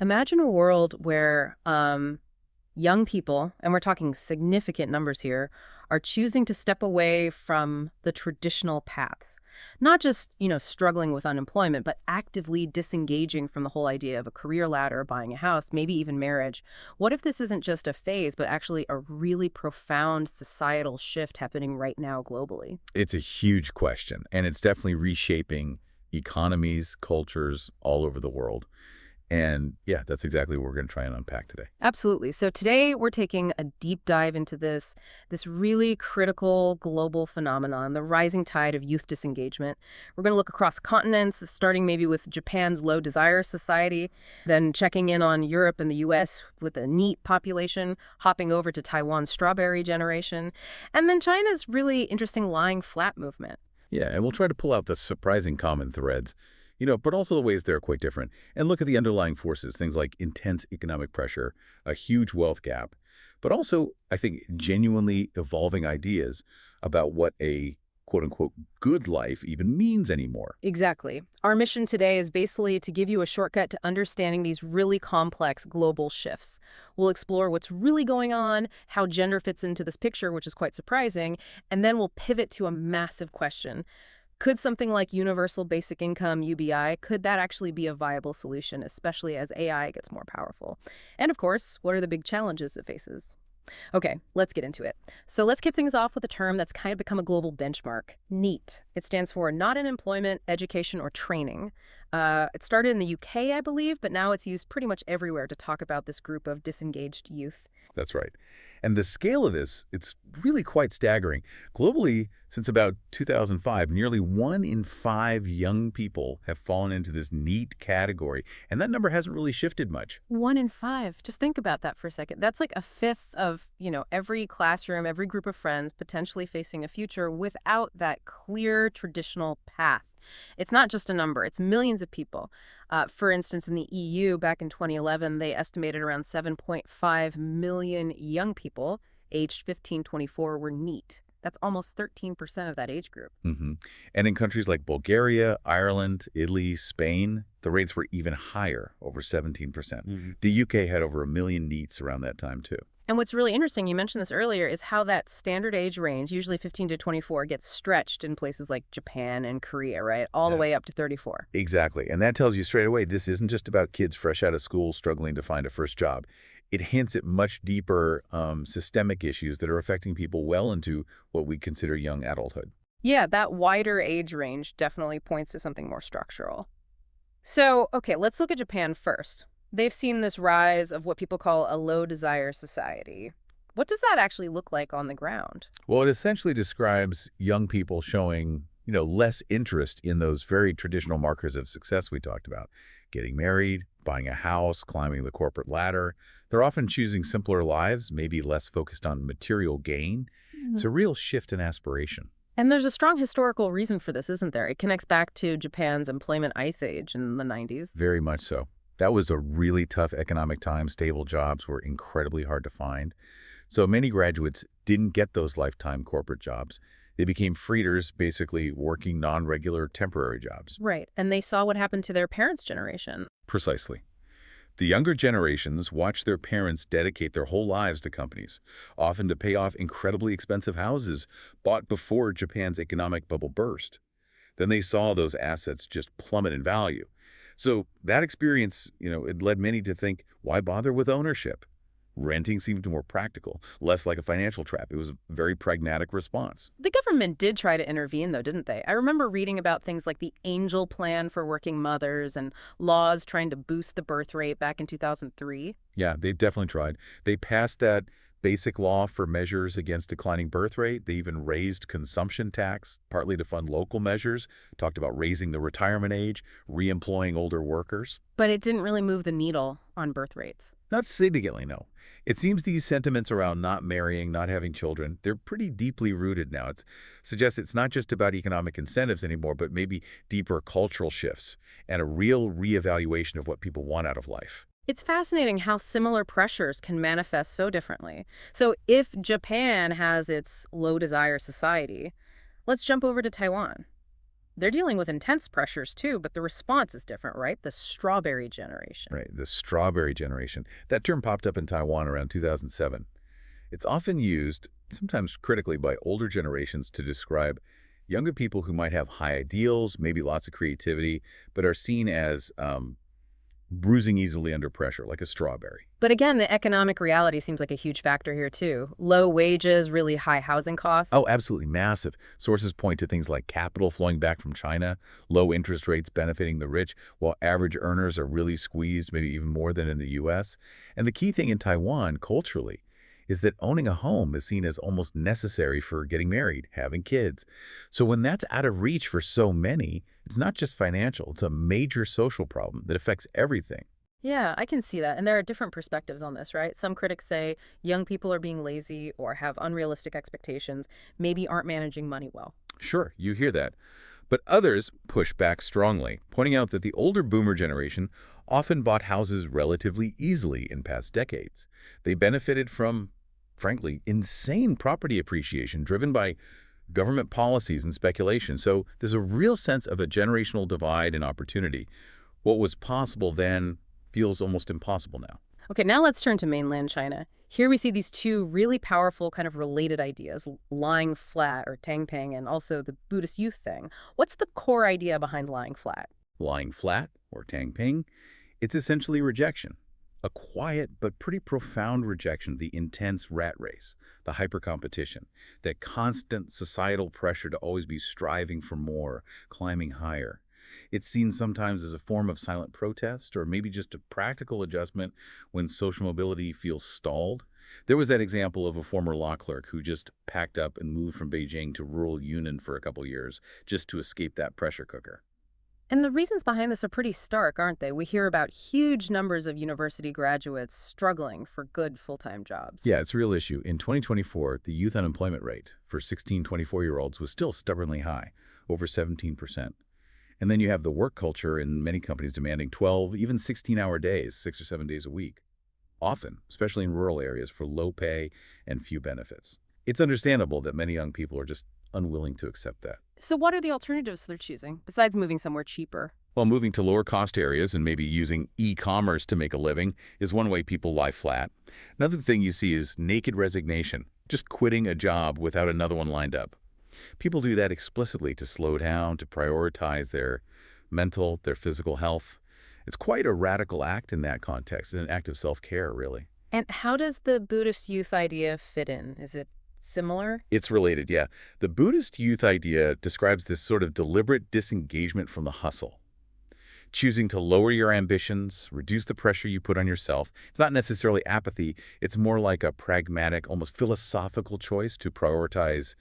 Imagine a world where young people, and we're talking significant numbers here, are choosing to step away from the traditional paths. Not just, struggling with unemployment, but actively disengaging from the whole idea of a career ladder, buying a house, maybe even marriage. What if this isn't just a phase, but actually a really profound societal shift happening right now globally? It's a huge question, and it's definitely reshaping economies, cultures all over the world. And yeah, that's exactly what we're going to try and unpack today. Absolutely. So today we're taking a deep dive into this really critical global phenomenon, the rising tide of youth disengagement. We're going to look across continents, starting maybe with Japan's low desire society, then checking in on Europe and the US with a neet population, hopping over to Taiwan's strawberry generation, and then China's really interesting lying flat movement. Yeah, and we'll try to pull out the surprising common threads, but also the ways they're quite different, and look at the underlying forces, things like intense economic pressure, a huge wealth gap, but also, I think, genuinely evolving ideas about what a quote-unquote good life even means anymore. Exactly. Our mission today is basically to give you a shortcut to understanding these really complex global shifts. We'll explore what's really going on, how gender fits into this picture, which is quite surprising, and then we'll pivot to a massive question. Could something like universal basic income, UBI, could that actually be a viable solution, especially as AI gets more powerful? And of course, what are the big challenges it faces? Okay, let's get into it. So let's kick things off with a term that's kind of become a global benchmark, NEET. It stands for Not in Employment, Education, or Training. It started in the UK, I believe, but now it's used pretty much everywhere to talk about this group of disengaged youth. That's right. And the scale of this, it's really quite staggering. Globally, since about 2005, nearly 1 in 5 young people have fallen into this neat category, and that number hasn't really shifted much. 1 in 5. Just think about that for a second. That's like a fifth of, every classroom, every group of friends potentially facing a future without that clear traditional path. It's not just a number, it's millions of people. For instance, in the EU, back in 2011, they estimated around 7.5 million young people aged 15-24 were NEET. That's almost 13% of that age group. hmm And in countries like Bulgaria, Ireland, Italy, Spain, the rates were even higher, over 17%. The UK had over a million neets around that time, too. And what's really interesting, you mentioned this earlier, is how that standard age range, usually 15-24, gets stretched in places like Japan and Korea, right? All the Yeah. way up to 34. Exactly. And that tells you straight away this isn't just about kids fresh out of school struggling to find a first job. It hints at much deeper systemic issues that are affecting people well into what we consider young adulthood. Yeah, that wider age range definitely points to something more structural. So, okay, let's look at Japan first. They've seen this rise of what people call a low desire society. What does that actually look like on the ground? Well, it essentially describes young people showing, less interest in those very traditional markers of success we talked about. Getting married, buying a house, climbing the corporate ladder. They're often choosing simpler lives, maybe less focused on material gain. It's a real shift in aspiration. And there's a strong historical reason for this, isn't there? It connects back to Japan's employment ice age in the 90s. Very much so. That was a really tough economic time. Stable jobs were incredibly hard to find. So many graduates didn't get those lifetime corporate jobs. They became freeders, basically working non-regular temporary jobs. Right. And they saw what happened to their parents' generation. Precisely. The younger generations watched their parents dedicate their whole lives to companies, often to pay off incredibly expensive houses bought before Japan's economic bubble burst. Then they saw those assets just plummet in value. So that experience, it led many to think, why bother with ownership? Renting seemed more practical, less like a financial trap. It was a very pragmatic response. The government did try to intervene, though, didn't they? I remember reading about things like the Angel Plan for working mothers and laws trying to boost the birth rate back in 2003. Yeah, they definitely tried. They passed that basic law for measures against declining birth rate. They even raised consumption tax, partly to fund local measures, talked about raising the retirement age, re-employing older workers. But it didn't really move the needle on birth rates. Not significantly, no. It seems these sentiments around not marrying, not having children, they're pretty deeply rooted now. It suggests it's not just about economic incentives anymore, but maybe deeper cultural shifts and a real reevaluation of what people want out of life. It's fascinating how similar pressures can manifest so differently. So if Japan has its low desire society, let's jump over to Taiwan. They're dealing with intense pressures too, but the response is different, right? The strawberry generation. Right, the strawberry generation. That term popped up in Taiwan around 2007. It's often used, sometimes critically, by older generations to describe younger people who might have high ideals, maybe lots of creativity, but are seen as bruising easily under pressure, like a strawberry. But again, the economic reality seems like a huge factor here too. Low wages, really high housing costs. Oh, absolutely massive. Sources point to things like capital flowing back from China, low interest rates benefiting the rich, while average earners are really squeezed, maybe even more than in the U.S. And the key thing in Taiwan, culturally, is that owning a home is seen as almost necessary for getting married, having kids. So when that's out of reach for so many, it's not just financial, it's a major social problem that affects everything. Yeah, I can see that. And there are different perspectives on this, right? Some critics say young people are being lazy or have unrealistic expectations, maybe aren't managing money well. Sure, you hear that. But others push back strongly, pointing out that the older boomer generation often bought houses relatively easily in past decades. They benefited from, frankly, insane property appreciation driven by government policies and speculation. So there's a real sense of a generational divide and opportunity. What was possible then feels almost impossible now. Okay, now let's turn to mainland China. Here we see these two really powerful kind of related ideas, lying flat or tangping, and also the Buddhist youth thing. What's the core idea behind lying flat? Lying flat, or tang ping, it's essentially rejection. A quiet but pretty profound rejection of the intense rat race, the hyper-competition, that constant societal pressure to always be striving for more, climbing higher. It's seen sometimes as a form of silent protest or maybe just a practical adjustment when social mobility feels stalled. There was that example of a former law clerk who just packed up and moved from Beijing to rural Yunnan for a couple years just to escape that pressure cooker. And the reasons behind this are pretty stark, aren't they? We hear about huge numbers of university graduates struggling for good full-time jobs. Yeah, it's a real issue. In 2024, the youth unemployment rate for 16, 24-year-olds was still stubbornly high, over 17%. And then you have the work culture in many companies demanding 12, even 16-hour days, 6 or 7 days a week, often, especially in rural areas, for low pay and few benefits. It's understandable that many young people are just unwilling to accept that. So what are the alternatives they're choosing, besides moving somewhere cheaper? While moving to lower cost areas and maybe using e-commerce to make a living is one way people lie flat. Another thing you see is naked resignation, just quitting a job without another one lined up. People do that explicitly to slow down, to prioritize their mental, their physical health. It's quite a radical act in that context, an act of self-care, really. And how does the Buddhist youth idea fit in? Is it similar? It's related, yeah. The Buddhist youth idea describes this sort of deliberate disengagement from the hustle, choosing to lower your ambitions, reduce the pressure you put on yourself. It's not necessarily apathy. It's more like a pragmatic, almost philosophical choice to prioritize,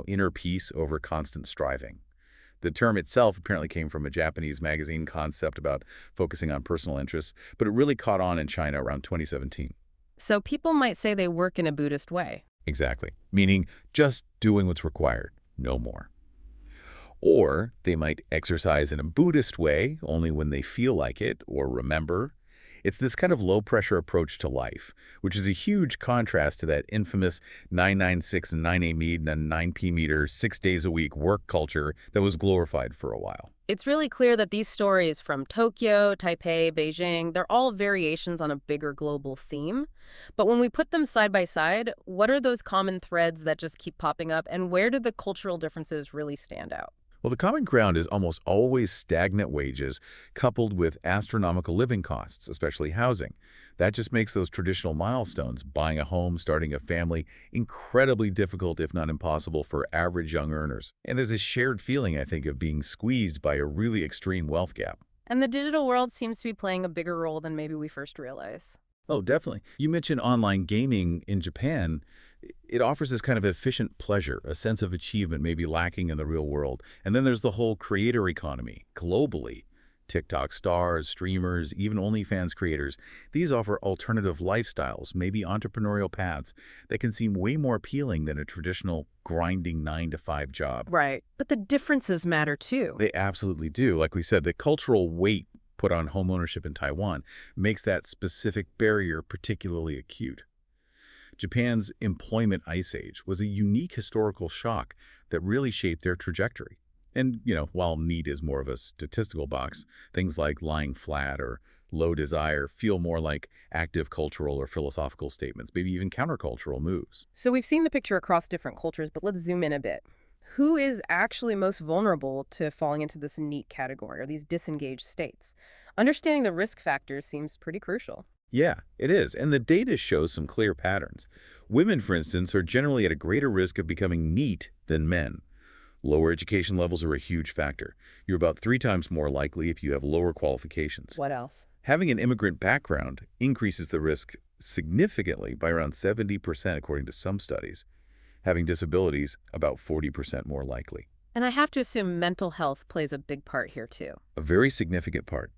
inner peace over constant striving. The term itself apparently came from a Japanese magazine concept about focusing on personal interests, but it really caught on in China around 2017. So people might say they work in a Buddhist way. Exactly. Meaning just doing what's required, no more. Or they might exercise in a Buddhist way only when they feel like it or remember. It's this kind of low-pressure approach to life, which is a huge contrast to that infamous 996 and 9A meet and 9P meter 6 days a week work culture that was glorified for a while. It's really clear that these stories from Tokyo, Taipei, Beijing, they're all variations on a bigger global theme. But when we put them side by side, what are those common threads that just keep popping up, and where do the cultural differences really stand out? Well, the common ground is almost always stagnant wages coupled with astronomical living costs, especially housing. That just makes those traditional milestones, buying a home, starting a family, incredibly difficult, if not impossible, for average young earners. And there's this shared feeling, I think, of being squeezed by a really extreme wealth gap. And the digital world seems to be playing a bigger role than maybe we first realize. Oh, definitely. You mentioned online gaming in Japan. It offers this kind of efficient pleasure, a sense of achievement maybe lacking in the real world. And then there's the whole creator economy globally. TikTok stars, streamers, even OnlyFans creators. These offer alternative lifestyles, maybe entrepreneurial paths that can seem way more appealing than a traditional grinding 9 to 5 job. Right. But the differences matter too. They absolutely do. Like we said, the cultural weight put on homeownership in Taiwan makes that specific barrier particularly acute. Japan's employment ice age was a unique historical shock that really shaped their trajectory. And, while neat is more of a statistical box, things like lying flat or low desire feel more like active cultural or philosophical statements, maybe even countercultural moves. So we've seen the picture across different cultures, but let's zoom in a bit. Who is actually most vulnerable to falling into this neat category or these disengaged states? Understanding the risk factors seems pretty crucial. Yeah, it is. And the data shows some clear patterns. Women, for instance, are generally at a greater risk of becoming neat than men. Lower education levels are a huge factor. You're about 3 times more likely if you have lower qualifications. What else? Having an immigrant background increases the risk significantly by around 70% according to some studies. Having disabilities, about 40% more likely. And I have to assume mental health plays a big part here too. A very significant part.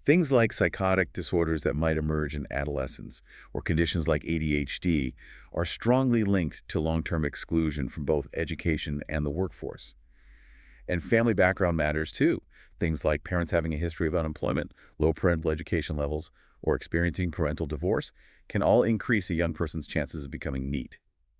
Things like psychotic disorders that might emerge in adolescence or conditions like ADHD are strongly linked to long-term exclusion from both education and the workforce. And family background matters too. Things like parents having a history of unemployment, low parental education levels, or experiencing parental divorce can all increase a young person's chances of becoming neat.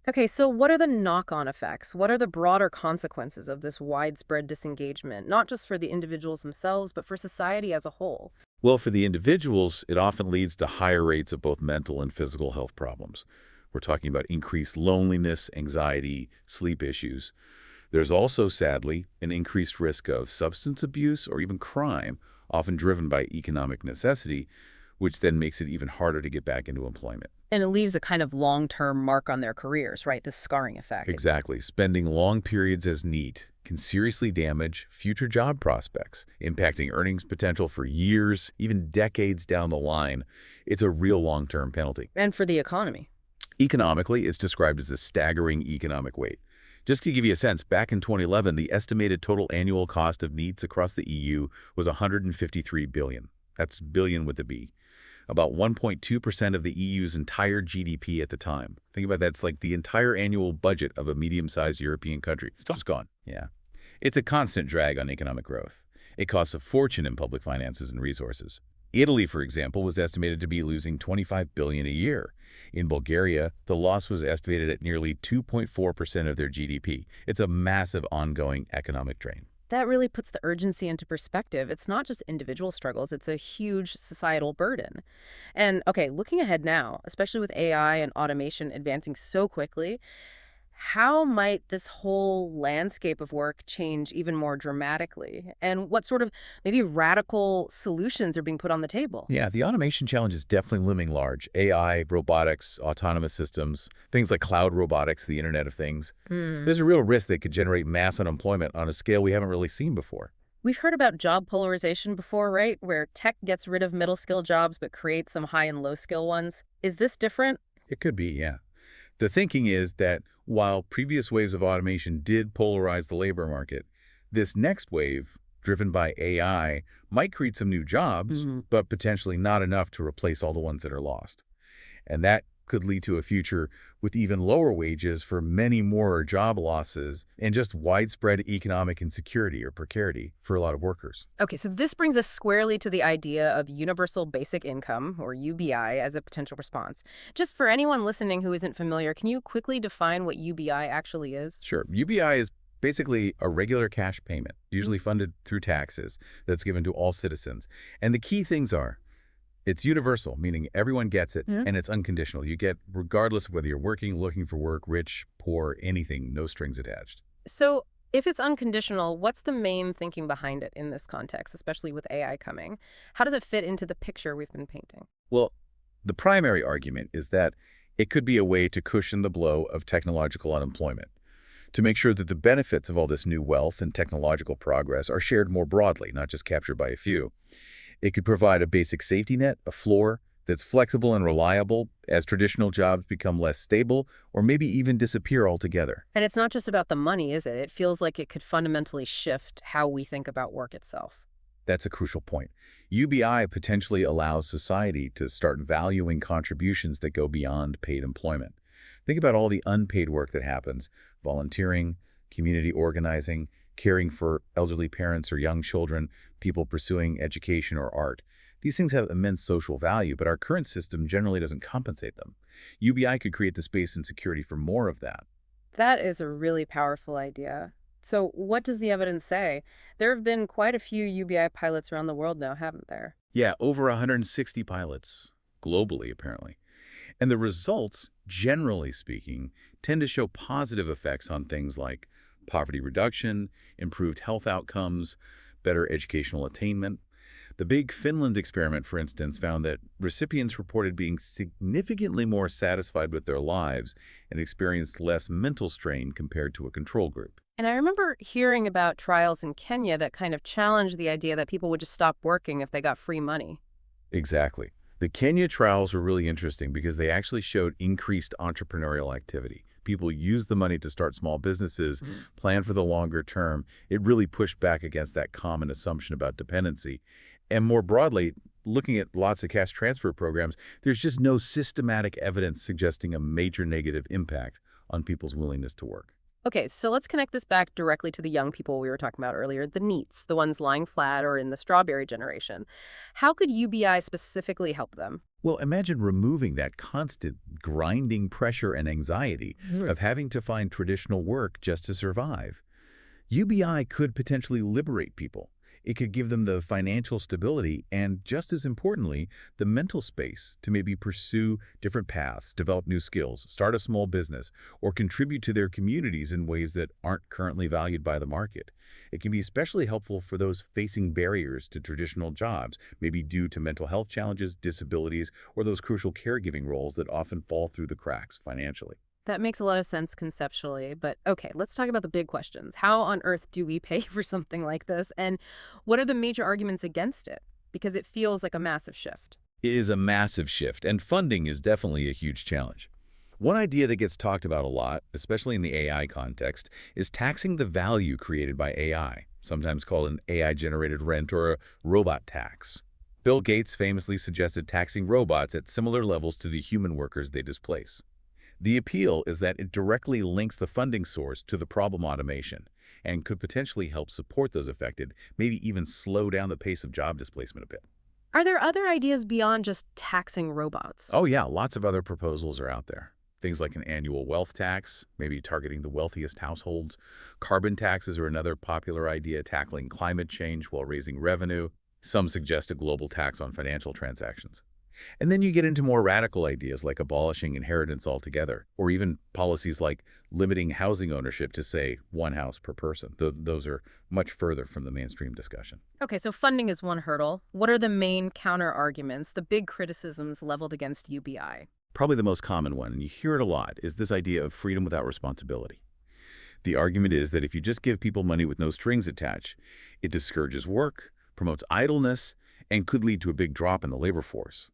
Okay, so what are the knock-on effects? What are the broader consequences of this widespread disengagement, not just for the individuals themselves, but for society as a whole? Well, for the individuals, it often leads to higher rates of both mental and physical health problems. We're talking about increased loneliness, anxiety, sleep issues. There's also, sadly, an increased risk of substance abuse or even crime, often driven by economic necessity, which then makes it even harder to get back into employment. And it leaves a kind of long-term mark on their careers, right? This scarring effect. Exactly. Spending long periods as neat can seriously damage future job prospects, impacting earnings potential for years, even decades down the line. It's a real long-term penalty. And for the economy. Economically, it's described as a staggering economic weight. Just to give you a sense, back in 2011, the estimated total annual cost of needs across the EU was 153 billion. That's billion with a B. About 1.2% of the EU's entire GDP at the time. Think about that. It's like the entire annual budget of a medium-sized European country. It's just gone. Yeah. It's a constant drag on economic growth. It costs a fortune in public finances and resources. Italy, for example, was estimated to be losing 25 billion a year. In Bulgaria, the loss was estimated at nearly 2.4% of their GDP. It's a massive ongoing economic drain. That really puts the urgency into perspective. It's not just individual struggles, it's a huge societal burden. And okay, looking ahead now, especially with AI and automation advancing so quickly, how might this whole landscape of work change even more dramatically? And what sort of maybe radical solutions are being put on the table? Yeah, the automation challenge is definitely looming large. AI, robotics, autonomous systems, things like cloud robotics, the Internet of Things. Hmm. There's a real risk they could generate mass unemployment on a scale we haven't really seen before. We've heard about job polarization before, right? Where tech gets rid of middle skill jobs but creates some high and low skill ones. Is this different? It could be, yeah. The thinking is that while previous waves of automation did polarize the labor market, this next wave, driven by AI, might create some new jobs, but potentially not enough to replace all the ones that are lost. And that could lead to a future with even lower wages for many more job losses and just widespread economic insecurity or precarity for a lot of workers. Okay, so this brings us squarely to the idea of universal basic income, or UBI, as a potential response. Just for anyone listening who isn't familiar, can you quickly define what UBI actually is? Sure, UBI is basically a regular cash payment, usually funded through taxes, that's given to all citizens. And the key things are it's universal, meaning everyone gets it, Yeah. and it's unconditional. You get regardless of whether you're working, looking for work, rich, poor, anything, no strings attached. So if it's unconditional, what's the main thinking behind it in this context, especially with AI coming? How does it fit into the picture we've been painting? Well, the primary argument is that it could be a way to cushion the blow of technological unemployment, to make sure that the benefits of all this new wealth and technological progress are shared more broadly, not just captured by a few. It could provide a basic safety net, a floor that's flexible and reliable as traditional jobs become less stable or maybe even disappear altogether. And it's not just about the money, is it? It feels like it could fundamentally shift how we think about work itself. That's a crucial point. UBI potentially allows society to start valuing contributions that go beyond paid employment. Think about all the unpaid work that happens, volunteering, community organizing, caring for elderly parents or young children, people pursuing education or art. These things have immense social value, but our current system generally doesn't compensate them. UBI could create the space and security for more of that. That is a really powerful idea. So what does the evidence say? There have been quite a few UBI pilots around the world now, haven't there? Yeah, over 160 pilots globally, apparently. And the results, generally speaking, tend to show positive effects on things like poverty reduction, improved health outcomes, better educational attainment. The big Finland experiment, for instance, found that recipients reported being significantly more satisfied with their lives and experienced less mental strain compared to a control group. And I remember hearing about trials in Kenya that kind of challenged the idea that people would just stop working if they got free money. Exactly. The Kenya trials were really interesting because they actually showed increased entrepreneurial activity. People used the money to start small businesses, Mhm. plan for the longer term. It really pushed back against that common assumption about dependency. And more broadly, looking at lots of cash transfer programs, there's just no systematic evidence suggesting a major negative impact on people's willingness to work. Okay, so let's connect this back directly to the young people we were talking about earlier, the neets, the ones lying flat or in the strawberry generation. How could UBI specifically help them? Well, imagine removing that constant grinding pressure and anxiety Mhm. of having to find traditional work just to survive. UBI could potentially liberate people. It could give them the financial stability and, just as importantly, the mental space to maybe pursue different paths, develop new skills, start a small business, or contribute to their communities in ways that aren't currently valued by the market. It can be especially helpful for those facing barriers to traditional jobs, maybe due to mental health challenges, disabilities, or those crucial caregiving roles that often fall through the cracks financially. That makes a lot of sense conceptually, but okay, let's talk about the big questions. How on earth do we pay for something like this, and what are the major arguments against it? Because it feels like a massive shift. It is a massive shift, and funding is definitely a huge challenge. One idea that gets talked about a lot, especially in the AI context, is taxing the value created by AI, sometimes called an AI-generated rent or a robot tax. Bill Gates famously suggested taxing robots at similar levels to the human workers they displace. The appeal is that it directly links the funding source to the problem automation and could potentially help support those affected, maybe even slow down the pace of job displacement a bit. Are there other ideas beyond just taxing robots? Oh yeah, lots of other proposals are out there. Things like an annual wealth tax, maybe targeting the wealthiest households. Carbon taxes are another popular idea, tackling climate change while raising revenue. Some suggest a global tax on financial transactions. And then you get into more radical ideas like abolishing inheritance altogether, or even policies like limiting housing ownership to, say, one house per person. Those are much further from the mainstream discussion. Okay, so funding is one hurdle. What are the main counter arguments, the big criticisms leveled against UBI? Probably the most common one, and you hear it a lot, is this idea of freedom without responsibility. The argument is that if you just give people money with no strings attached, it discourages work, promotes idleness, and could lead to a big drop in the labor force.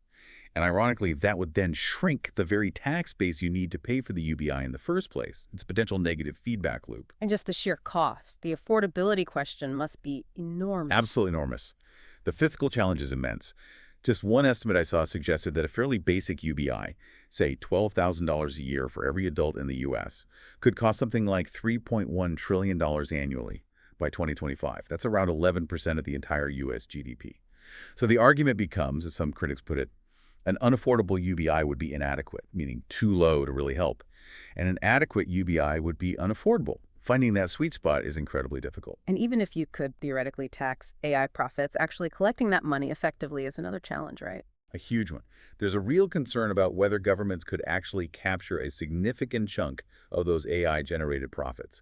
And ironically, that would then shrink the very tax base you need to pay for the UBI in the first place. It's a potential negative feedback loop. And just the sheer cost, the affordability question must be enormous. Absolutely enormous. The fiscal challenge is immense. Just one estimate I saw suggested that a fairly basic UBI, say $12,000 a year for every adult in the U.S., could cost something like $3.1 trillion annually by 2025. That's around 11% of the entire U.S. GDP. So the argument becomes, as some critics put it, an unaffordable UBI would be inadequate, meaning too low to really help. And an adequate UBI would be unaffordable. Finding that sweet spot is incredibly difficult. And even if you could theoretically tax AI profits, actually collecting that money effectively is another challenge, right? A huge one. There's a real concern about whether governments could actually capture a significant chunk of those AI-generated profits.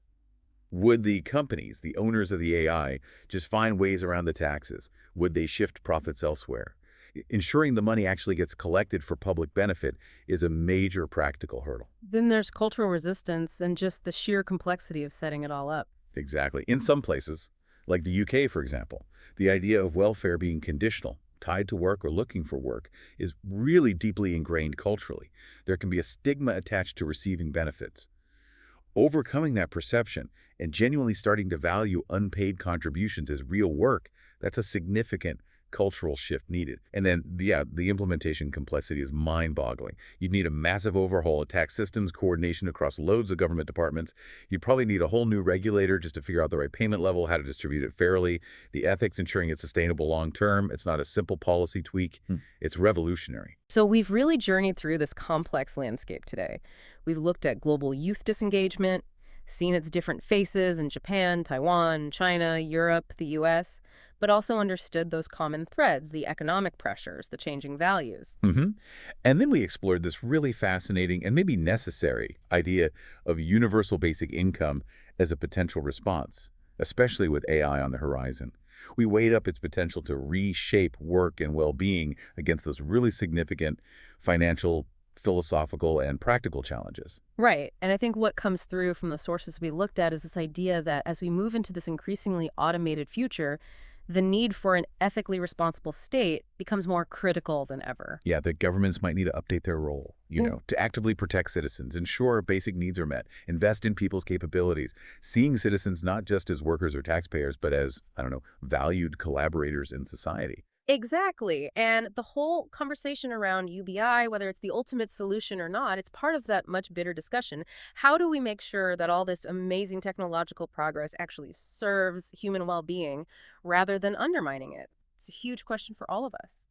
Would the companies, the owners of the AI, just find ways around the taxes? Would they shift profits elsewhere? Ensuring the money actually gets collected for public benefit is a major practical hurdle. Then there's cultural resistance and just the sheer complexity of setting it all up. Exactly. In some places, like the UK, for example, the idea of welfare being conditional, tied to work or looking for work, is really deeply ingrained culturally. There can be a stigma attached to receiving benefits. Overcoming that perception and genuinely starting to value unpaid contributions as real work, that's a significant cultural shift needed. And then, yeah, the implementation complexity is mind-boggling. You'd need a massive overhaul of tax systems, coordination across loads of government departments. You'd probably need a whole new regulator just to figure out the right payment level, how to distribute it fairly, the ethics, ensuring it's sustainable long-term. It's not a simple policy tweak. It's revolutionary. So we've really journeyed through this complex landscape today. We've looked at global youth disengagement, seen its different faces in Japan, Taiwan, China, Europe, the US, but also understood those common threads, the economic pressures, the changing values. hmm And then we explored this really fascinating and maybe necessary idea of universal basic income as a potential response, especially with AI on the horizon. We weighed up its potential to reshape work and well-being against those really significant financial, philosophical, and practical challenges. Right. And I think what comes through from the sources we looked at is this idea that as we move into this increasingly automated future, the need for an ethically responsible state becomes more critical than ever. Yeah, the governments might need to update their role, to actively protect citizens, ensure basic needs are met, invest in people's capabilities, seeing citizens not just as workers or taxpayers, but as, I don't know, valued collaborators in society. Exactly. And the whole conversation around UBI, whether it's the ultimate solution or not, it's part of that much bigger discussion. How do we make sure that all this amazing technological progress actually serves human well being rather than undermining it? It's a huge question for all of us.